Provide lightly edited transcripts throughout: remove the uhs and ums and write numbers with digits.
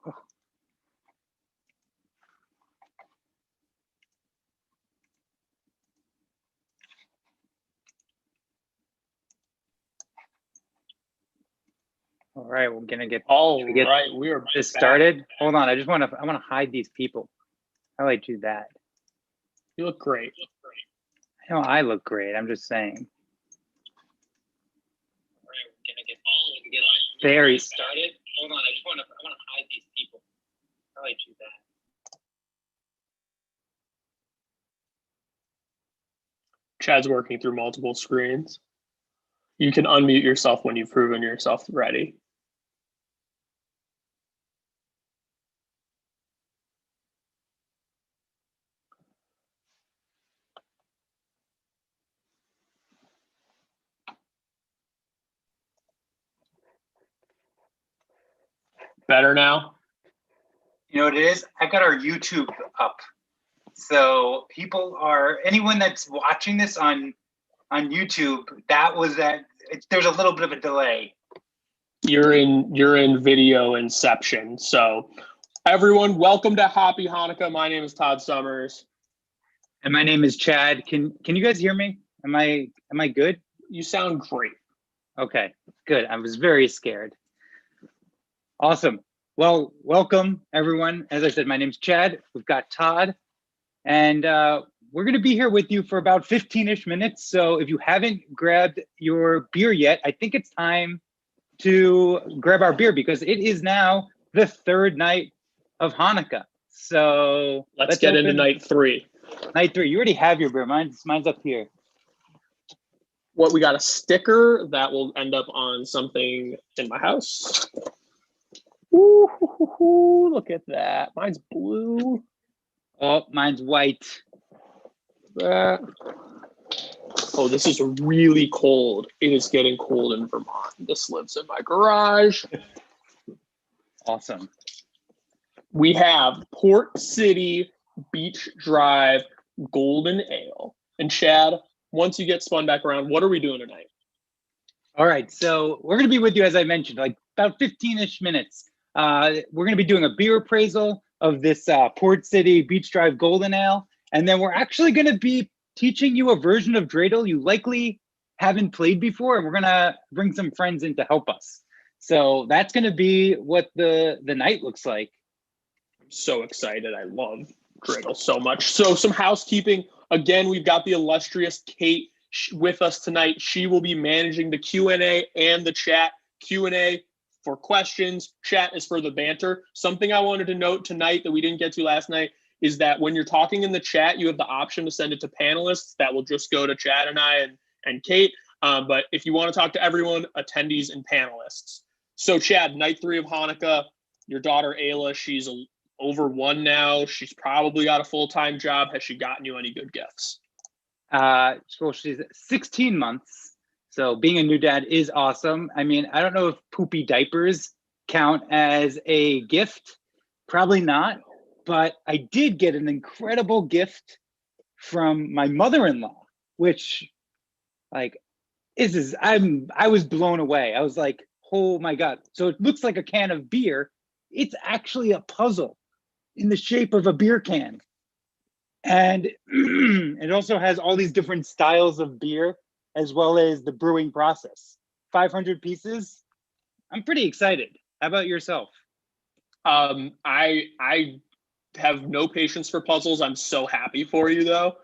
All right, we're gonna get we are this started. Hold on, I want to hide these people. How do I do that? You look great. I know I look great. I'm just saying. All right, we're gonna get very started. Hold on, I want to hide these people. How do I do that? Chad's working through multiple screens. You can unmute yourself when you've proven yourself ready. Better now? You know what it is? I got our YouTube up. So anyone that's watching this on YouTube, there's a little bit of a delay. You're in video inception. So everyone, welcome to Hoppy Hanukkah. My name is Todd Summers. And my name is Chad. Can you guys hear me? Am I good? You sound great. Okay, good. I was very scared. Awesome. Well, welcome everyone. As I said, my name's Chad. We've got Todd, and we're going to be here with you for about 15-ish minutes. So if you haven't grabbed your beer yet, I think it's time to grab our beer because it is now the third night of Hanukkah. So let's get into night three. Night three. You already have your beer. Mine's up here. What, we got a sticker that will end up on something in my house. Ooh, look at that. Mine's blue. Oh, mine's white. That. Oh, this is really cold. It is getting cold in Vermont. This lives in my garage. Awesome. We have Port City Beach Drive Golden Ale. And Chad, once you get spun back around, what are we doing tonight? All right, so we're going to be with you, as I mentioned, like about 15-ish minutes. We're going to be doing a beer appraisal of this Port City Beach Drive Golden Ale. And then we're actually going to be teaching you a version of dreidel you likely haven't played before. And we're going to bring some friends in to help us. So that's going to be what the night looks like. I'm so excited. I love dreidel so much. So some housekeeping. Again, we've got the illustrious Kate with us tonight. She will be managing the Q&A and the chat. Q&A for questions, chat is for the banter. Something I wanted to note tonight that we didn't get to last night is that when you're talking in the chat, you have the option to send it to panelists. That will just go to Chad and I and Kate. But if you want to talk to everyone, attendees and panelists. So Chad, night three of Hanukkah, your daughter Ayla, she's over 1 now. She's probably got a full-time job. Has she gotten you any good gifts? Well, she's 16 months. So being a new dad is awesome. I mean, I don't know if poopy diapers count as a gift. Probably not. But I did get an incredible gift from my mother-in-law, which I was blown away. I was like, oh my God. So it looks like a can of beer. It's actually a puzzle in the shape of a beer can. And it also has all these different styles of beer, as well as the brewing process. 500 pieces. I'm pretty excited. How about yourself? I have no patience for puzzles. I'm so happy for you, though.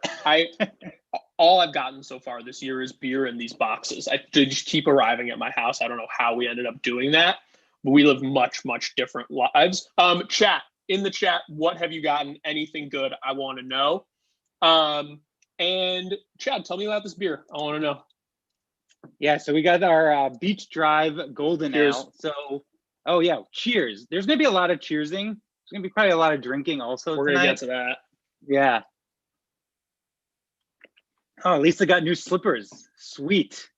All I've gotten so far this year is beer in these boxes. They just keep arriving at my house. I don't know how we ended up doing that, but we live much, much different lives. Chat, in the chat, what have you gotten? Anything good? I want to know. And Chad, tell me about this beer. I want to know. Yeah, so we got our Beach Drive Golden Ale. So, oh yeah, cheers. There's gonna be a lot of cheersing. There's gonna be probably a lot of drinking also. We're gonna get to that. Yeah. Oh, Lisa got new slippers. Sweet.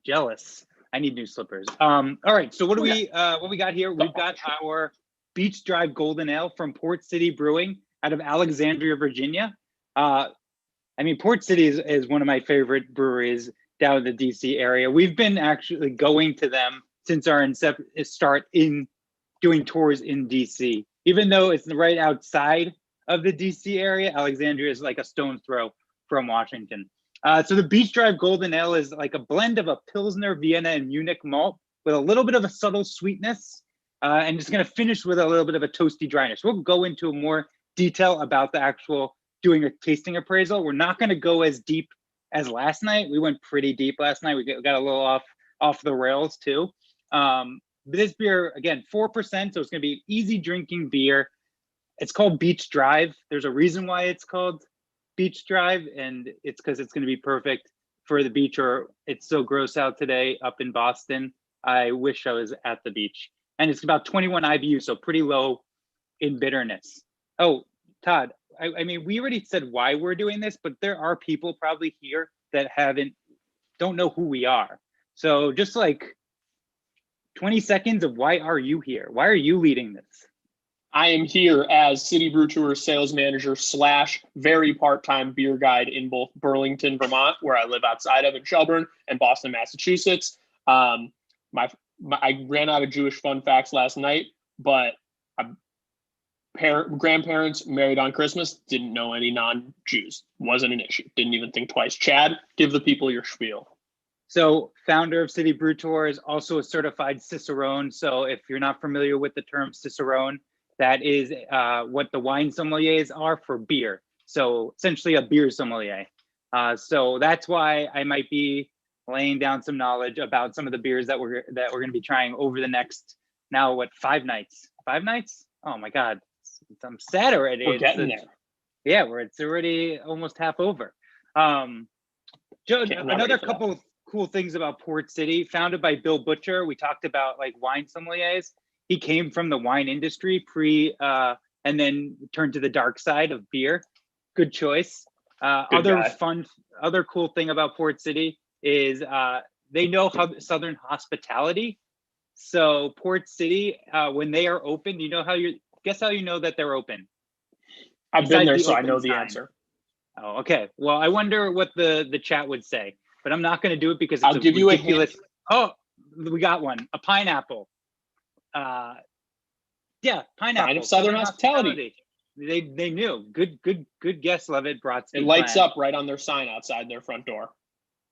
Jealous. I need new slippers. All right. So what we got here? We've got our Beach Drive Golden Ale from Port City Brewing out of Alexandria, Virginia. I mean, Port City is one of my favorite breweries down in the DC area. We've been actually going to them since our start in doing tours in DC. even though it's right outside of the DC area, Alexandria is like a stone's throw from Washington. So the Beach Drive Golden Ale is like a blend of a Pilsner, Vienna, and Munich malt with a little bit of a subtle sweetness, and it's going to finish with a little bit of a toasty dryness. We'll go into more detail about the actual doing a tasting appraisal. We're not going to go as deep as last night. We went pretty deep last night. We got a little off the rails too. This beer, again, 4%, so it's going to be an easy drinking beer. It's called Beach Drive. There's a reason why it's called Beach Drive, and it's because it's going to be perfect for the beach, or it's so gross out today up in Boston. I wish I was at the beach. And it's about 21 IBU, so pretty low in bitterness. Oh, Todd, I mean, we already said why we're doing this, but there are people probably here that don't know who we are. So just like 20 seconds of why are you here? Why are you leading this? I am here as City Brew Tour sales manager / very part-time beer guide in both Burlington, Vermont, where I live outside of, in Shelburne, and Boston, Massachusetts. I ran out of Jewish fun facts last night, but grandparents married on Christmas, didn't know any non-Jews. Wasn't an issue. Didn't even think twice. Chad, give the people your spiel. So founder of City Brew Tour is also a certified Cicerone. So if you're not familiar with the term Cicerone, that is what the wine sommeliers are for beer. So essentially a beer sommelier. So that's why I might be laying down some knowledge about some of the beers that we're going to be trying over the next, now what, 5 nights? 5 nights? Oh my God, I'm sad already. We're getting there. Yeah, it's already almost half over. Joe, another couple of cool things about Port City, founded by Bill Butcher. We talked about like wine sommeliers. He came from the wine industry and then turned to the dark side of beer. Good choice. Other cool thing about Port City is they know Southern hospitality. So Port City, when they are open, guess how you know that they're open? I've been there, so I know the answer. Oh, okay. Well, I wonder what the chat would say, but I'm not going to do it because it's I'll give you ridiculous. Oh, we got one. A pineapple. Yeah, pineapple. Sign of Southern hospitality. They knew. Good guess, Levitt. It lights up right on their sign outside their front door.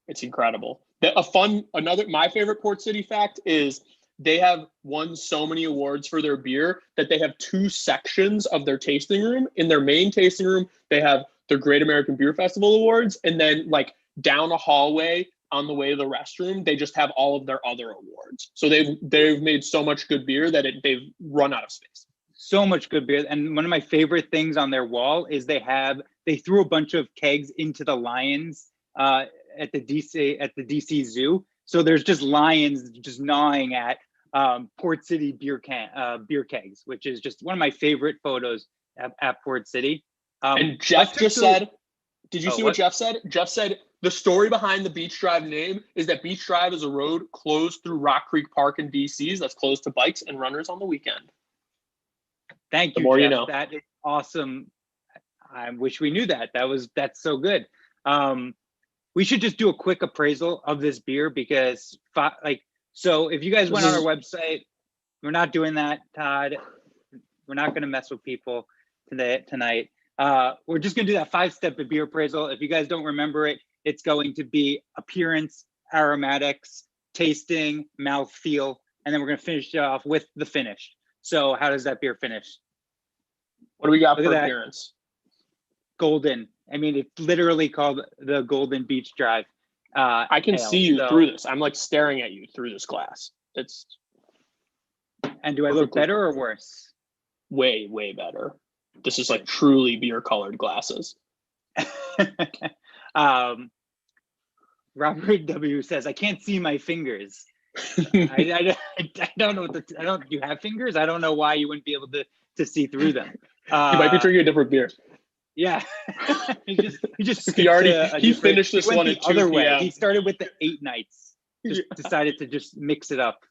It's incredible. My favorite Port City fact is they have won so many awards for their beer that they have 2 sections of their tasting room. In their main tasting room, they have their Great American Beer Festival awards, and then like down a hallway on the way to the restroom, they just have all of their other awards. So they've made so much good beer that they've run out of space. So much good beer. And one of my favorite things on their wall is they threw a bunch of kegs into the lions at the DC Zoo. So there's just lions just gnawing at Port City beer kegs, which is just one of my favorite photos at Port City. And Jeff just said, did you see what Jeff said? Jeff said, the story behind the Beach Drive name is that Beach Drive is a road closed through Rock Creek Park in DC's that's closed to bikes and runners on the weekend. Thank you, Jeff. You know. That is awesome. I wish we knew that. That's so good. We should just do a quick appraisal of this beer because so if you guys went on our website, we're not doing that, Todd. We're not going to mess with people tonight. We're just going to do that 5-step beer appraisal. If you guys don't remember it, it's going to be appearance, aromatics, tasting, mouthfeel, and then we're going to finish it off with the finish. So how does that beer finish? What do we got for appearance? Golden. I mean, it's literally called the Golden Beach Drive. I can see you through this. I'm like staring at you through this glass. And do I look better or worse? Way, way better. This is like truly beer colored glasses. Robert W says, I can't see my fingers. I don't know do you have fingers? I don't know why you wouldn't be able to see through them. You might be drinking a different beer. Yeah. he finished this one at 2 other way. p.m. He started with the 8 nights. Just decided to just mix it up.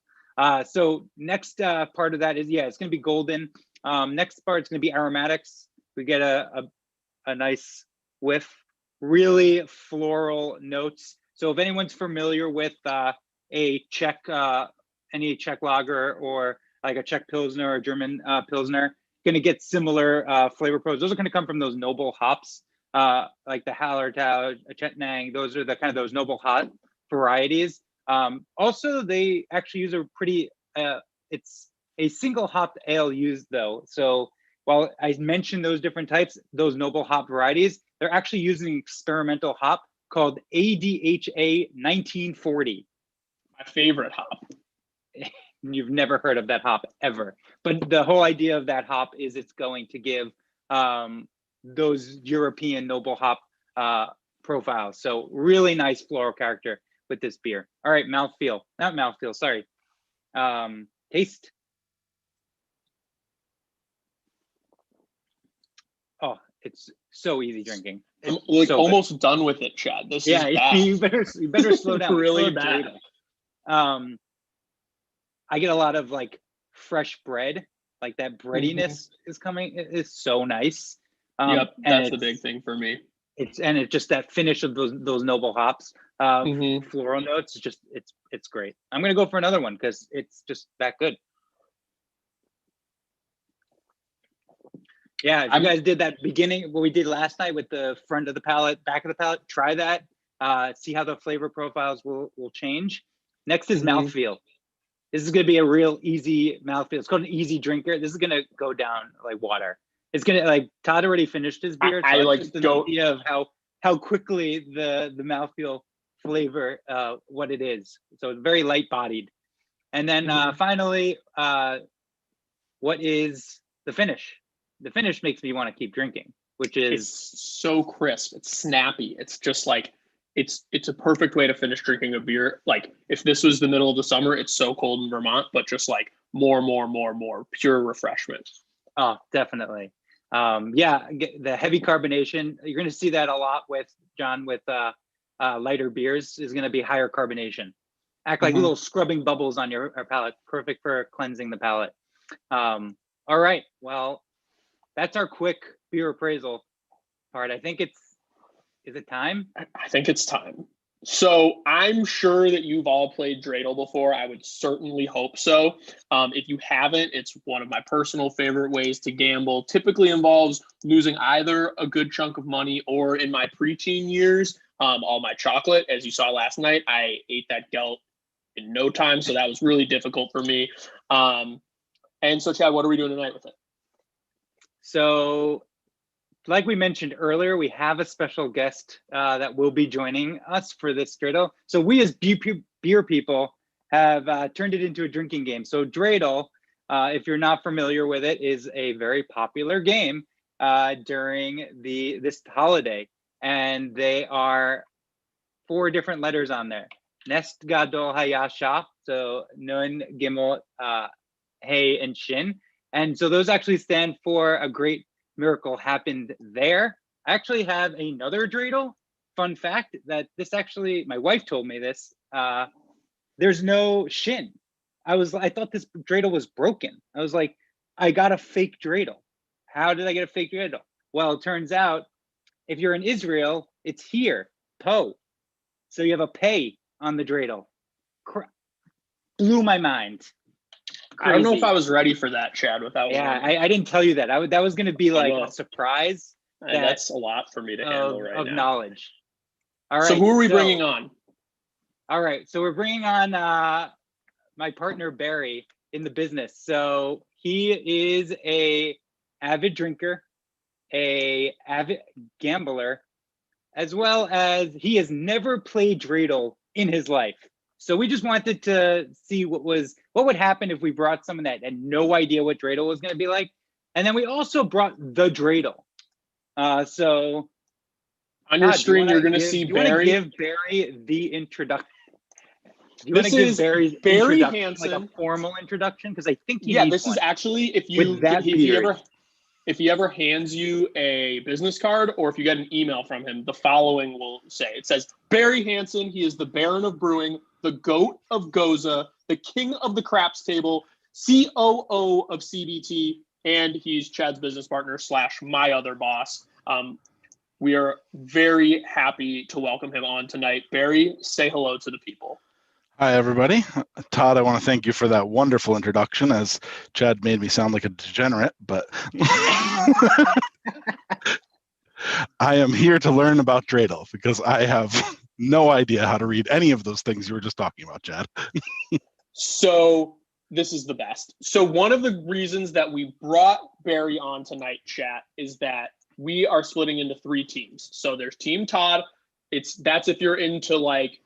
So next part of that is it's going to be golden. Next part is going to be aromatics. We get a nice whiff, really floral notes. So if anyone's familiar with a Czech, any Czech lager or like a Czech Pilsner or German Pilsner, going to get similar flavor pros. Those are going to come from those noble hops, like the Hallertau, Chetnang. Those are the kind of those noble hop varieties. Also, they actually use a pretty, it's a single hopped ale used though. So while I mentioned those different types, those noble hop varieties, they're actually using an experimental hop called ADHA 1940. My favorite hop. You've never heard of that hop ever. But the whole idea of that hop is it's going to give those European noble hop profiles. So really nice floral character with this beer. All right, mouthfeel. Not mouthfeel, sorry. Taste. Oh, it's so easy drinking. I'm like so almost good. Done with it, Chad. This is bad. you better slow down. Really bad. I get a lot of like fresh bread, like that breadiness is coming. It's so nice. Yep, that's the big thing for me. It's just that finish of those noble hops, floral notes. It's great. I'm gonna go for another one because it's just that good. Yeah, if you guys did that beginning, what we did last night with the front of the palate, back of the palate, try that. See how the flavor profiles will change. Next is mouthfeel. This is going to be a real easy mouthfeel. It's called an easy drinker. This is going to go down like water. It's going to, like, Todd already finished his beer. So I like just an idea of how quickly the mouthfeel flavor, what it is. So it's very light bodied. And then finally, what is the finish? The finish makes me want to keep drinking, which is it's so crisp. It's snappy. It's just like, it's a perfect way to finish drinking a beer. Like if this was the middle of the summer, it's so cold in Vermont, but just like more pure refreshment. Oh, definitely. Yeah, the heavy carbonation. You're going to see that a lot with John with lighter beers is going to be higher carbonation. Act like little scrubbing bubbles on your palate. Perfect for cleansing the palate. All right. Well, that's our quick beer appraisal part. I think is it time? I think it's time. So I'm sure that you've all played dreidel before. I would certainly hope so. If you haven't, it's one of my personal favorite ways to gamble. Typically involves losing either a good chunk of money or, in my preteen years, all my chocolate. As you saw last night, I ate that gelt in no time, so that was really difficult for me. And so, Chad, what are we doing tonight with it? So, like we mentioned earlier, we have a special guest that will be joining us for this dreidel. So we as beer people have turned it into a drinking game. So dreidel, if you're not familiar with it, is a very popular game during this holiday. And they are 4 different letters on there. Nest Gadol Hayasha, so Nun, Gimel, Hey, and Shin. And so those actually stand for a great miracle happened there. I actually have another dreidel. Fun fact that this actually, my wife told me this. There's no shin. I thought this dreidel was broken. I was like, I got a fake dreidel. How did I get a fake dreidel? Well, it turns out if you're in Israel, it's here, po. So you have a pay on the dreidel. Blew my mind. Crazy. I don't know if I was ready for that, Chad. I didn't tell you that. That was going to be like a surprise. That's a lot for me to handle right now. Of knowledge. All right. So who are we bringing on? All right. So we're bringing on my partner, Barry, in the business. So he is a avid drinker, a avid gambler, as well as he has never played dreidel in his life. So we just wanted to see what would happen if we brought someone that had no idea what dreidel was going to be like. And then we also brought the dreidel. So on your screen, you're going to see Barry. Give Barry the introduction. Do you want to give Barry's Barry Hansen, like a formal introduction? Because I think this is actually if he ever hands you a business card or if you get an email from him, the following will say, it says, Barry Hansen, he is the Baron of Brewing, the GOAT of Goza, the King of the Craps Table, COO of CBT, and he's Chad's business partner / my other boss. We are very happy to welcome him on tonight. Barry, say hello to the people. Hi, everybody. Todd, I want to thank you for that wonderful introduction, as Chad made me sound like a degenerate, but I am here to learn about dreidel because I have no idea how to read any of those things you were just talking about, Chad. So this is the best. So one of the reasons that we brought Barry on tonight, chat, is that we are splitting into 3 teams. So there's Team Todd. That's if you're into like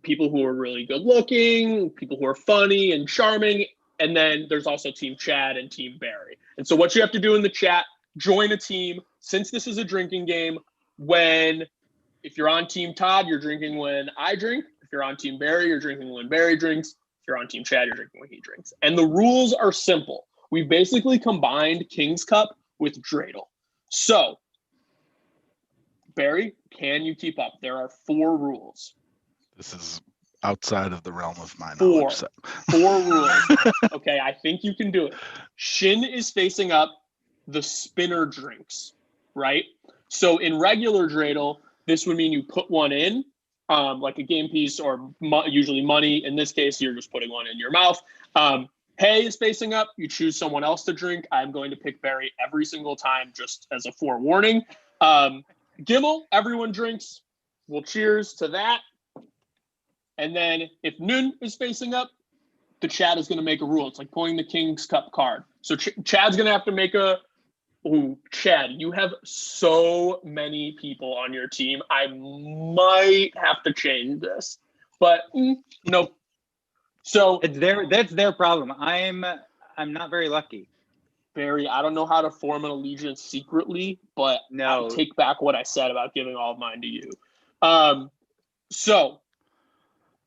people who are really good looking, people who are funny and charming. And then there's also Team Chad and Team Barry. And so what you have to do in the chat, join a team. Since this is a drinking game, if you're on Team Todd, you're drinking when I drink. If you're on Team Barry, you're drinking when Barry drinks. If you're on Team Chad, you're drinking when he drinks. And the rules are simple. We basically combined King's Cup with dreidel. So, Barry, can you keep up? There are 4 rules. This is outside of the realm of my knowledge. 4 rules. Okay, I think you can do it. Shin is facing up. The spinner drinks, right? So in regular dreidel, this would mean you put one in, like a game piece or usually money. In this case, you're just putting one in your mouth. Hay is facing up. You choose someone else to drink. I'm going to pick Barry every single time, just as a forewarning. Gimel, everyone drinks. We'll cheers to that. And then if Nun is facing up, the Chad is going to make a rule. It's like pulling the King's Cup card. So Chad's going to have to make a. Ooh, Chad, you have so many people on your team. I might have to change this, but nope. So That's their problem. I'm not very lucky. Barry, I don't know how to form an allegiance secretly, but No. I take back what I said about giving all of mine to you. So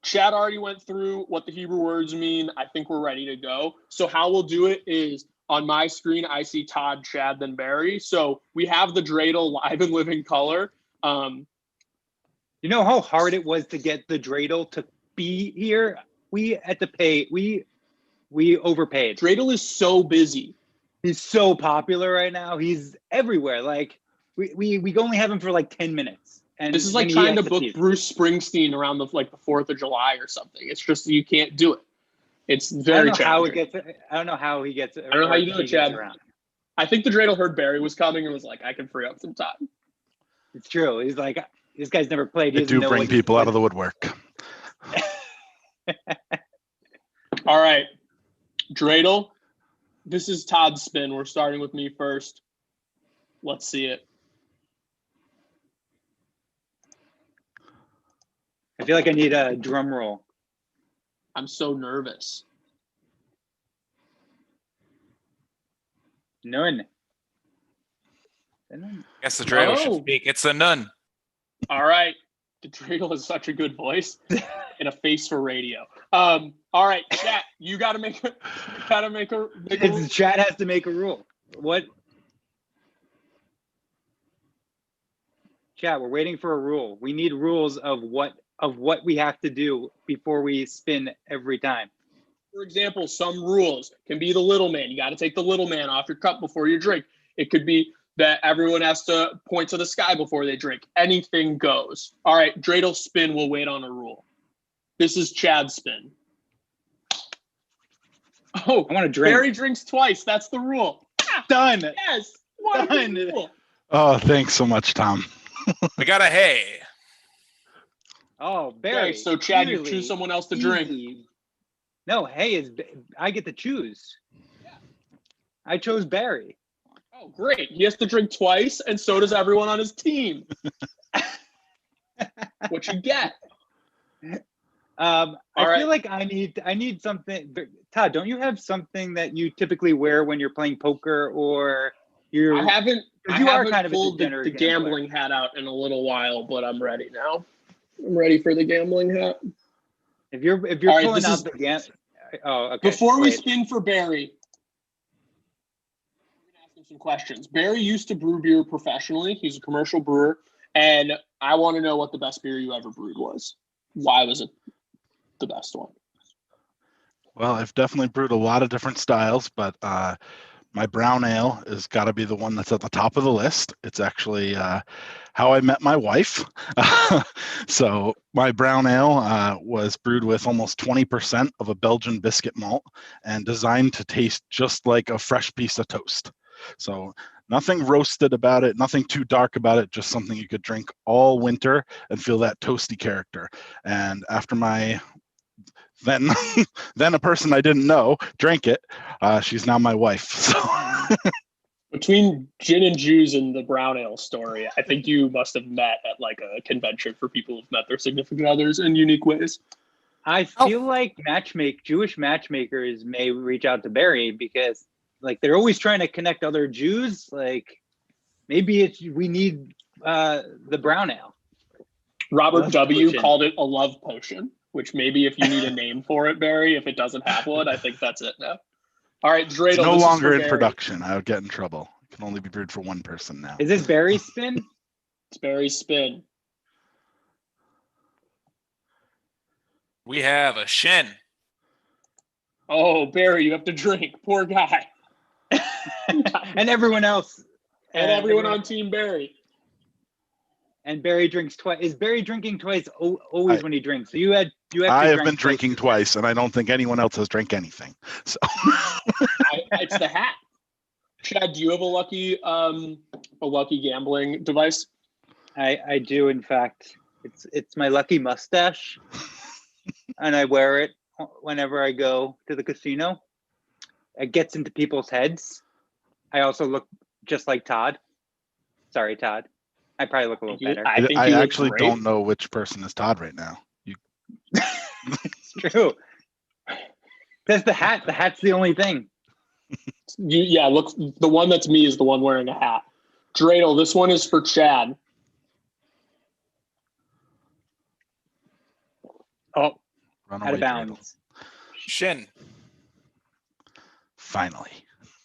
Chad already went through what the Hebrew words mean. I think we're ready to go. So how we'll do it is on my screen, I see Todd, Chad, then Barry. So we have the dreidel live in living color. You know how hard it was to get the dreidel to be here? We had to pay. We overpaid. Dreidel is so busy. He's so popular right now. He's everywhere. Like we only have him for like 10 minutes. And this is like trying to book Bruce Springsteen around the 4th of July or something. It's just you can't do it. It's very challenging. I don't know how he gets it. I don't know how you do it, Chad. I think the dreidel heard Barry was coming and was like, I can free up some time. It's true. He's like, this guy's never played. They do bring people out of the woodwork. All right. Dreidel. This is Todd's spin. We're starting with me first. Let's see it. I feel like I need a drum roll. I'm so nervous. None. Guess the dreidel should speak. It's a nun. All right. The dreidel has such a good voice and a face for radio. All right, chat. You got to make a. Chat has to make a rule. What? Chat. We're waiting for a rule. We need rules of what we have to do before we spin every time. For example, some rules can be the little man. You got to take the little man off your cup before you drink. It could be that everyone has to point to the sky before they drink. Anything goes. All right, dreidel spin. We'll wait on a rule. This is Chad's spin. Oh, I want to drink. Barry drinks twice. That's the rule. Done. Yes. What a good rule. Oh, thanks so much, Tom. We got a hay. Oh, Barry. Okay, so Chad, you choose someone else to drink. No, hey, I get to choose. Yeah. I chose Barry. Oh, great. He has to drink twice, and so does everyone on his team. What you get? I feel like I need something. Todd, don't you have something that you typically wear when you're playing poker or you're? I haven't pulled a the gambling hat out in a little while, but I'm ready now. I'm ready for the gambling hat. If you're right, pulling out the gambling. Oh, okay. Before we spin for Barry, I'm gonna ask him some questions. Barry used to brew beer professionally. He's a commercial brewer, and I want to know what the best beer you ever brewed was. Why was it the best one? Well, I've definitely brewed a lot of different styles, but My brown ale has got to be the one that's at the top of the list. It's actually how I met my wife. So my brown ale was brewed with almost 20% of a Belgian biscuit malt and designed to taste just like a fresh piece of toast. So nothing roasted about it, nothing too dark about it, just something you could drink all winter and feel that toasty character. And after my then a person I didn't know drank it, she's now my wife. So Between gin and juice and the brown ale story, I think you must have met at like a convention for people who've met their significant others in unique ways. I feel like Jewish matchmakers may reach out to Barry because like they're always trying to connect other Jews. Like maybe we need the brown ale. Robert Love W. potion. called it a love potion, which maybe if you need a name for it, Barry, if it doesn't have one, I think that's it now. All right, Dreidel. it's no this is longer for in Barry. production. I would get in trouble. It can only be brewed for one person now. Is this Barry's spin? It's Barry's spin. We have a shin. Oh, Barry, you have to drink. Poor guy. And everyone else. And everyone on Team Barry. And Barry drinks twice. Is Barry drinking twice always when he drinks? So you have I to have been drinking twice, and I don't think anyone else has drank anything. So It's the hat. Chad, do you have a lucky gambling device? I do, in fact. It's my lucky mustache, and I wear it whenever I go to the casino. It gets into people's heads. I also look just like Todd. Sorry, Todd. I probably look a little better. I actually don't know which person is Todd right now. It's true. That's the hat. The hat's the only thing. Look, the one that's me is the one wearing a hat. Dreidel, this one is for Chad. Oh, Run out of away, bounds. Shin. Finally.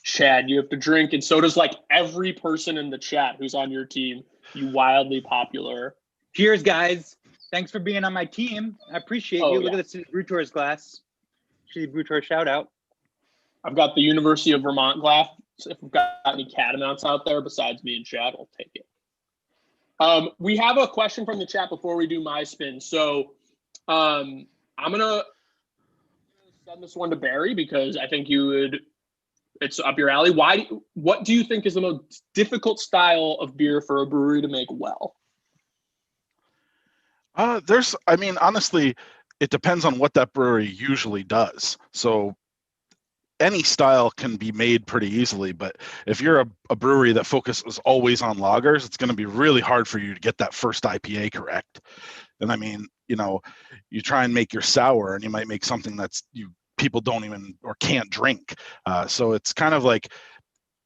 Chad, you have to drink, and so does like every person in the chat who's on your team. You wildly popular. Cheers, guys. Thanks for being on my team. I appreciate you. Look at the City Brew Tours glass. City Brew Tour shout out. I've got the University of Vermont glass. So if we've got any catamounts out there besides me and Chad, I'll take it. We have a question from the chat before we do my spin. So I'm gonna send this one to Barry because I think it's up your alley. What do you think is the most difficult style of beer for a brewery to make well? Honestly, it depends on what that brewery usually does. So any style can be made pretty easily, but if you're a brewery that focuses always on lagers, it's going to be really hard for you to get that first IPA correct. And you try and make your sour and you might make something people don't even or can't drink. So it's kind of like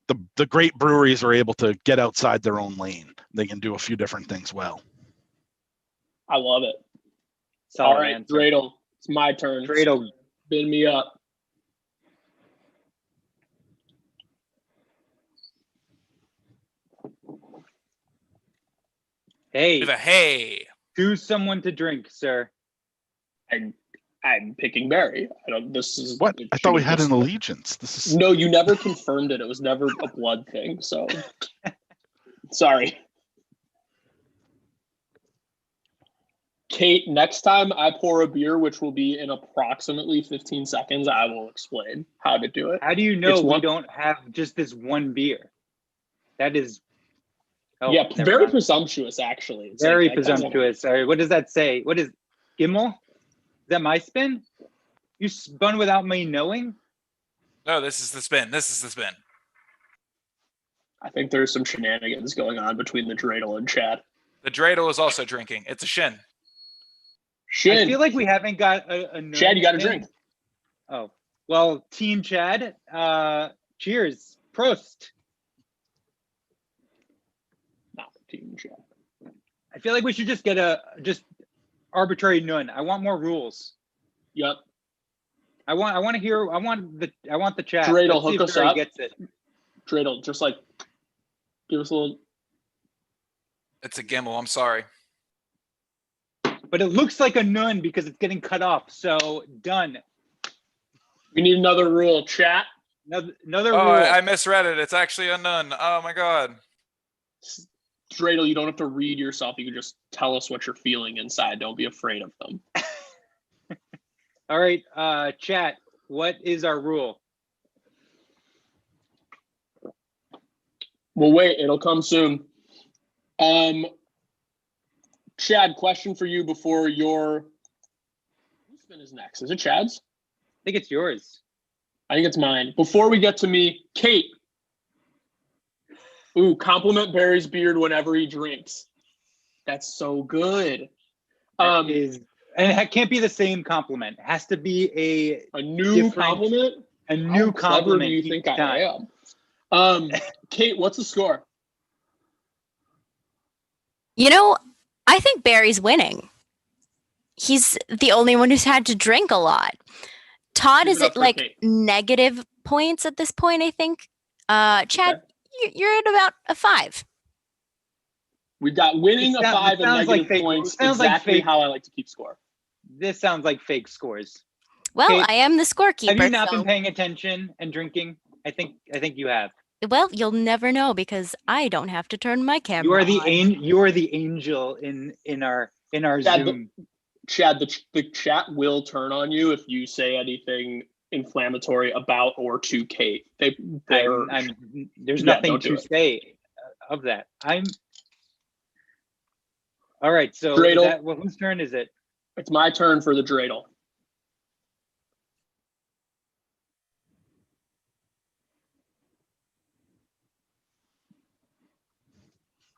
the great breweries are able to get outside their own lane. They can do a few different things well. I love it. Solid all right, answer. Dreidel, it's my turn. Dreidel, spin me up. hey, With a hey. choose someone to drink, sir. I'm picking Barry. This is what I thought we had an allegiance. This is no. You never confirmed it. It was never a blood thing. So sorry. Kate, next time I pour a beer, which will be in approximately 15 seconds, I will explain how to do it. How do you know we don't have just this one beer? That is... very presumptuous, actually. It's very presumptuous. Sorry, what does that say? What is... Gimmel? Is that my spin? You spun without me knowing? No, this is the spin. I think there's some shenanigans going on between the Dreidel and Chad. The Dreidel is also drinking. It's a shin. Shin. I feel like we haven't got a Chad, you got to drink. Oh, well, Team Chad, cheers. Prost. Not Team Chad. I feel like we should just get just arbitrary none. I want more rules. Yep. I want the chat. Dreidel, Let's see hook if us Barry up. Gets it. Dreidel, just like give us a little. It's a gimbal. I'm sorry. But it looks like a none because it's getting cut off. So done. We need another rule. Chat, Another Oh, rule. I misread it. It's actually a none. Oh my god. Dreidel, you don't have to read yourself. You can just tell us what you're feeling inside. Don't be afraid of them. All right, chat. What is our rule? Well, wait, it'll come soon. Chad, question for you before your whose spin is next? Is it Chad's? I think it's yours. I think it's mine. Before we get to me, Kate. Ooh, compliment Barry's beard whenever he drinks. That's so good. And it can't be the same compliment. It has to be a new compliment. A new How clever compliment. do you think I am? Kate, what's the score? I think Barry's winning. He's the only one who's had to drink a lot. Todd Give is it up at for like Kate. negative points at this point, I think. Chad, you're at about a 5. We've got winning a 5 and sounds like negative fake- points. sounds like Exactly fake- how I like to keep score. This sounds like fake scores. Well, Kate, I am the scorekeeper. Have you not so- been paying attention and drinking? I think you have. Well, you'll never know because I don't have to turn my camera You are the on. you are the angel in our Chad, Zoom. Chad, the chat will turn on you if you say anything inflammatory about or to Kate. There's There's Yeah, nothing don't do to it. say of that. All right. So Dreidel. whose turn is it? It's my turn for the dreidel.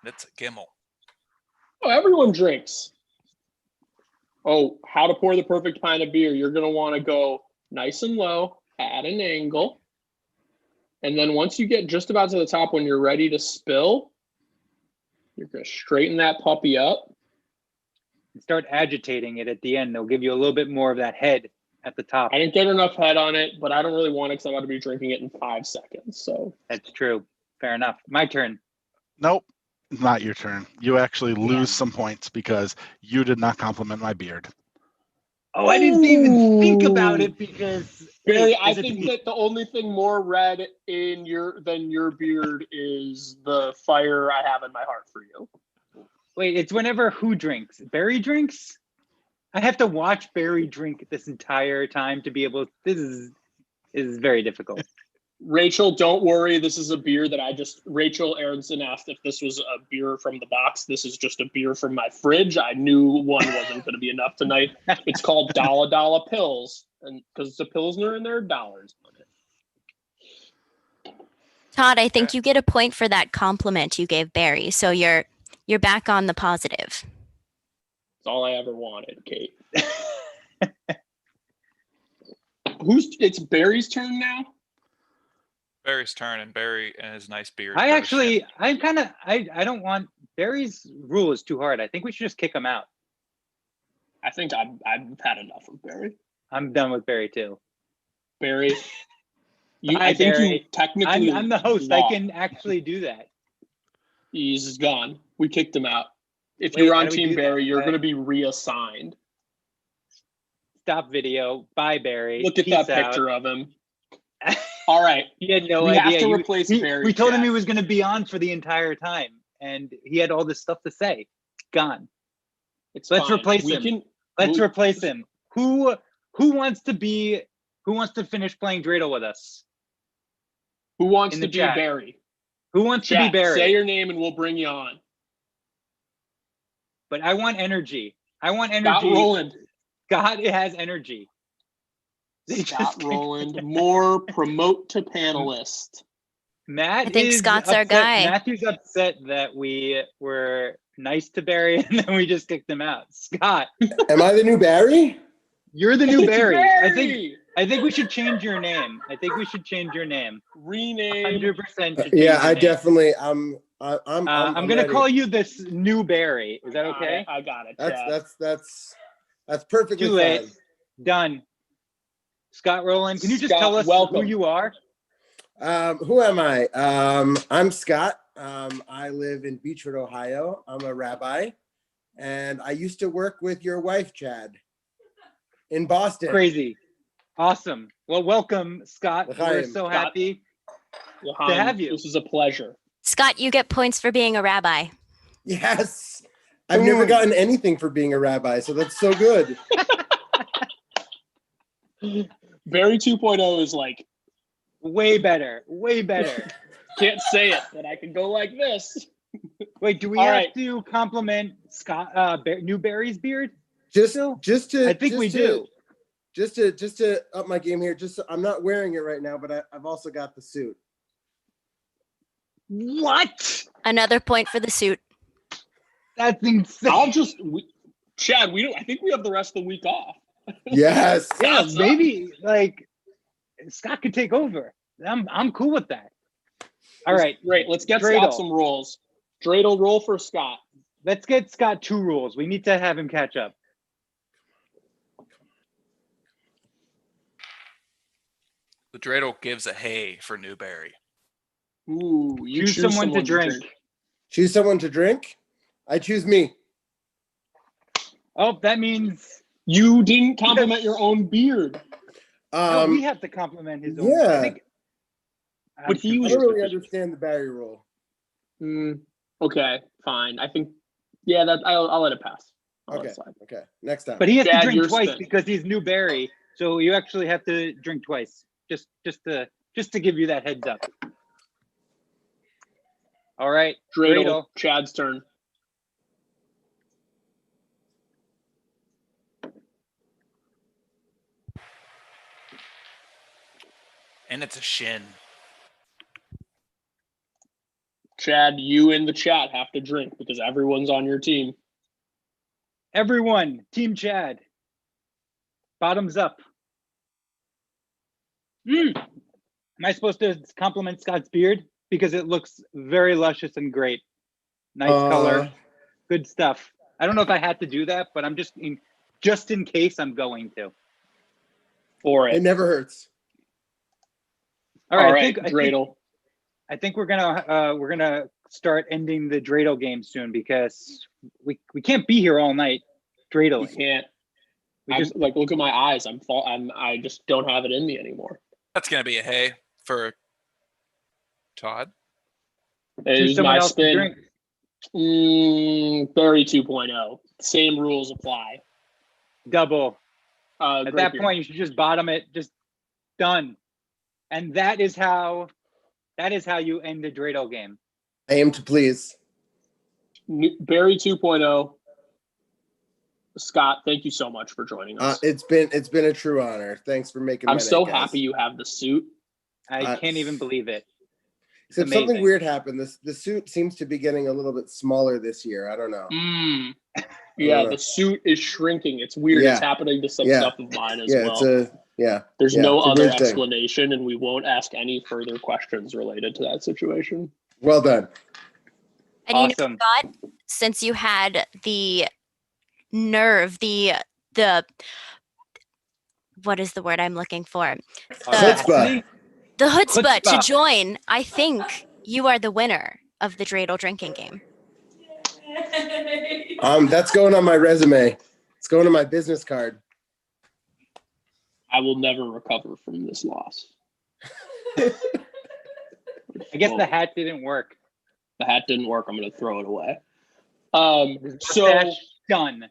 It's a Gimmel. Oh, everyone drinks. Oh, how to pour the perfect pint of beer. You're going to want to go nice and low at an angle. And then once you get just about to the top, when you're ready to spill, you're going to straighten that puppy up. Start agitating it at the end. They'll give you a little bit more of that head at the top. I didn't get enough head on it, but I don't really want it because I'm about to be drinking it in 5 seconds. So That's true. Fair enough. My turn. Nope, not your turn. You actually lose some points because you did not compliment my beard. Oh, I didn't even think about it because Barry, wait, I is it think the- that the only thing more red than your beard is the fire I have in my heart for you. Wait, it's whenever who drinks? Barry drinks? I have to watch Barry drink this entire time to be able. This is very difficult. Rachel, don't worry. This is a beer that Rachel Aronson asked if this was a beer from the box. This is just a beer from my fridge. I knew one wasn't going to be enough tonight. It's called Dollar Dollar Pills. And because it's a Pilsner and there are dollars on it. Todd, I think you get a point for that compliment you gave Barry. So you're back on the positive. That's all I ever wanted, Kate. It's Barry's turn now? Barry's turn, and Barry and his nice beard. I don't want Barry's rule is too hard. I think we should just kick him out. I think I've had enough of Barry. I'm done with Barry too. Barry, Bye, I think Barry. you technically I'm the host. lost. I can actually do that. He's gone. We kicked him out. If Wait, you're how on do we Team do that? Barry, you're going to be reassigned. Stop video. Bye, Barry. Look at Peace that out. picture of him. All right. He had no We idea. have to replace Barry. We told him Chat. he was going to be on for the entire time, and he had all this stuff to say. Gone. It's Let's fine. replace him. Let's replace him. Who wants to finish playing Dreidel with us? Who wants in to the be chat? Barry? Who wants to be Chat, Barry? say your name and we'll bring you on. But I want energy. I want Scott energy. Rowland. God, it has energy. They Scott just- Rowland. More promote to panelist. Matt I think is Scott's our upset- guy. Matthew's upset that we were nice to Barry and then we just kicked him out. Scott, Am I the new Barry? you're the new It's Barry. Barry! I think we should change your name. Rename. 100%. Yeah, I definitely. I'm I'm gonna ready. call you this new Barry. Is that okay? I got it. Chad. That's perfectly Too late. fine. Done. Scott Rowland, can you just Scott, tell us welcome. who you are? Who am I? I'm Scott. I live in Beechwood, Ohio. I'm a rabbi, and I used to work with your wife, Chad, in Boston. Crazy. Awesome. Well, welcome, Scott. We're L'chaim. so Scott. happy. L'chaim, have you. This is a pleasure. Scott, you get points for being a rabbi. Yes. I've never gotten anything for being a rabbi, so that's so good. Barry 2.0 is like, Way better. Way better. can't say it, but I can go like this. Wait, do we All have right. to compliment Scott Newberry's beard? Just Still? to I think we do. Just to up my game here, I'm not wearing it right now, but I've also got the suit. What? Another point for the suit. That's insane. Chad, I think we have the rest of the week off. Yes. Yeah, Scott's up. maybe like Scott could take over. I'm cool with that. All right, Great. Let's get Dreidel. Scott some rolls. Dreidel, roll for Scott. let's get Scott 2 rules. We need to have him catch up. The dreidel gives a hay for Newberry. Ooh, you Choose someone to drink. Choose someone to drink. I choose me. Oh, that means You didn't compliment your own beard. no, we have to compliment his own. yeah. I think, But he I was don't really understand the Barry rule. Okay, fine. I think, yeah, that I'll let it pass. I'll let Okay. it slide. Okay. Next time. but he has Dad, to drink you're twice spin. because he's Newberry. So you actually have to drink twice. Just to give you that heads up. All right. Dreidel, Chad's turn. And it's a shin. Chad, you in the chat have to drink because everyone's on your team. Everyone, Team Chad. Bottoms up. Am I supposed to compliment Scott's beard? Because it looks very luscious and great. Nice color. Good stuff. I don't know if I had to do that, but I'm just in case I'm going to. For It it. never hurts. All right, All right, I think Dreidel. I think we're gonna start ending the dreidel game soon because we can't be here all night We dreidel. can't. We I'm just like, look at my eyes. I just don't have it in me anymore. That's going to be a hay for Todd. It choose is someone my else to spin. drink. Barry 2.0. Same rules apply. Double. At Great that beer. point, you should just bottom it. Just done. And that is how you end the dreidel game. I aim to please. Barry 2.0. Scott, thank you so much for joining us. It's been a true honor. Thanks for making. I'm my so night, guys. happy you have the suit. I can't even believe it. Except amazing. something weird happened. The suit seems to be getting a little bit smaller this year. I don't know. Yeah, know. the suit is shrinking. It's weird. Yeah. It's happening to some Yeah. stuff of mine as Yeah, well. There's yeah, no it's a other weird thing. explanation, and we won't ask any further questions related to that situation. Well done. And Awesome. you know, Scott, since you had the nerve, the what is the word I'm looking for? Chutzpah. The chutzpah to Chutzpah. join, I think you are the winner of the dreidel drinking game. That's going on my resume. It's going on my business card. I will never recover from this loss. I guess the hat didn't work. The hat didn't work. I'm going to throw it away. So Mustache, done.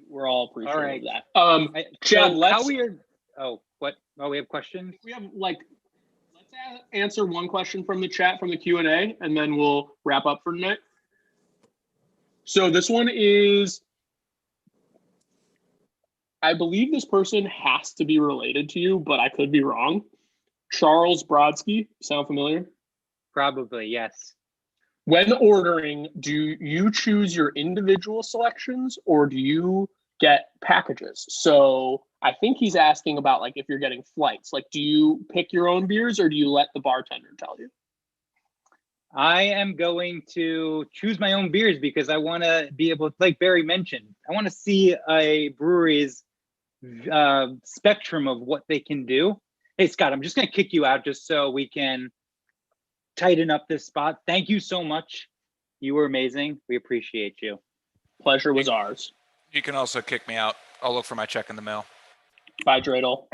we're all appreciative All right. of that. Chad, how weird. Oh, what? Oh, we have questions. We have let's answer one question from the chat from the Q&A, and then we'll wrap up for tonight. So this one is, I believe this person has to be related to you, but I could be wrong. Charles Brodsky, sound familiar? Probably, yes. When ordering, do you choose your individual selections or do you get packages? So I think he's asking about like if you're getting flights, like do you pick your own beers or do you let the bartender tell you? I am going to choose my own beers because I want to be able, like Barry mentioned, I want to see a brewery's spectrum of what they can do. Hey, Scott, I'm just going to kick you out just so we can tighten up this spot. Thank you so much. You were amazing. We appreciate you. Pleasure was ours. You can also kick me out. I'll look for my check in the mail. Bye, Dreidel.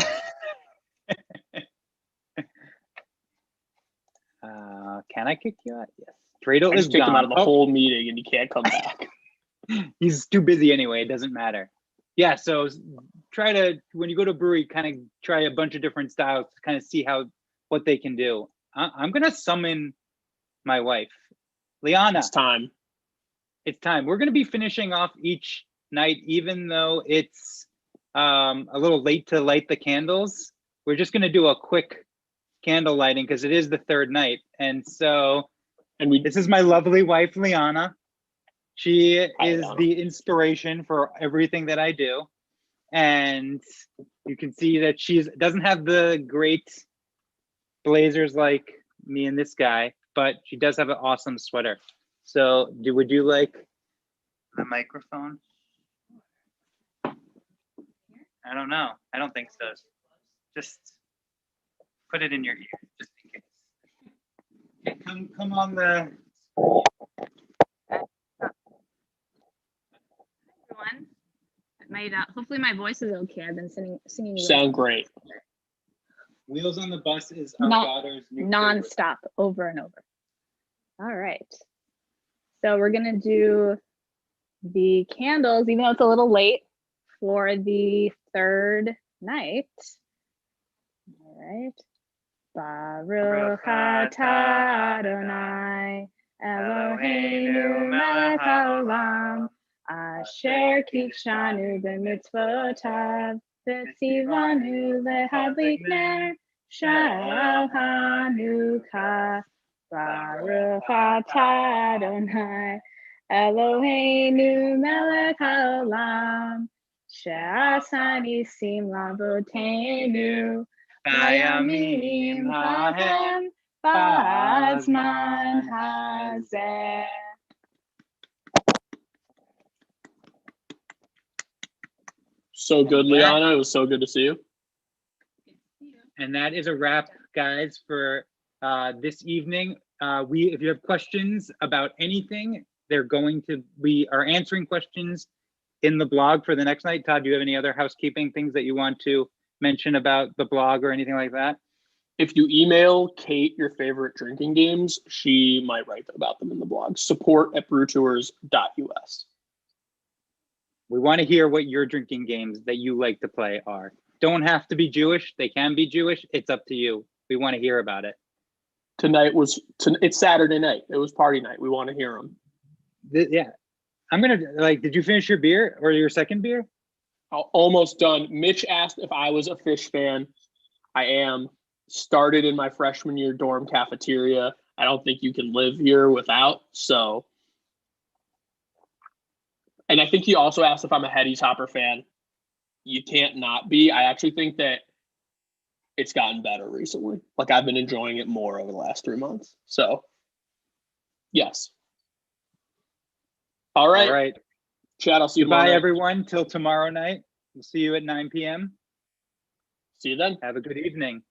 Can I kick you out? Yes. Dreidel I is just kicked him gone. out of the whole meeting, and he can't come back. He's too busy anyway. It doesn't matter. Yeah. So try to, when you go to a brewery, kind of try a bunch of different styles to kind of see what they can do. I'm gonna summon my wife, Liana. It's time. It's time. We're gonna be finishing off each night, even though it's a little late to light the candles. We're just gonna do a quick candle lighting because it is the third night, and so this is my lovely wife, Liana. She is the inspiration for everything that I do, and you can see that she doesn't have the great blazers like me and this guy, but she does have an awesome sweater. So, would you like the microphone? I don't know. I don't think so. Just put it in your ear, just in case. Okay, come on the. Everyone, hopefully my voice is okay. I've been singing. Sound great. Wheels on the Bus is our daughter's new non-stop, over and over. All right. So we're gonna do the candles, even though it's a little late for the third night. All right. Baruch atah Adonai Eloheinu melech haolam asher kidshanu b'mitzvotav v'tzivanu lehadlik ner shel Hanukkah. Baruch atah Adonai Eloheinu melech haolam she'asa nisim lavotenu Bayamim hahem ba'azman hazeh. So good, Liana. It was so good to see you. And that is a wrap, guys, for this evening. If you have questions about anything, we are answering questions in the blog for the next night. Todd, do you have any other housekeeping things that you want to mention about the blog or anything like that? If you email Kate your favorite drinking games, she might write about them in the blog. support@brewtours.us. We want to hear what your drinking games that you like to play are. Don't have to be Jewish. They can be Jewish. It's up to you. We want to hear about it. It's Saturday night. It was party night. We want to hear them. Yeah. I'm going to, did you finish your beer or your second beer? Almost done. Mitch asked if I was a fish fan. I am. Started in my freshman year dorm cafeteria. I don't think you can live here without. So, and I think he also asked if I'm a Hetty's Hopper fan. You can't not be. I actually think that it's gotten better recently. Like, I've been enjoying it more over the last 3 months. So, yes. All right. All right. Chad, I'll see you Goodbye, tomorrow night. everyone. Till tomorrow night. We'll see you at 9 p.m. See you then. Have a good evening.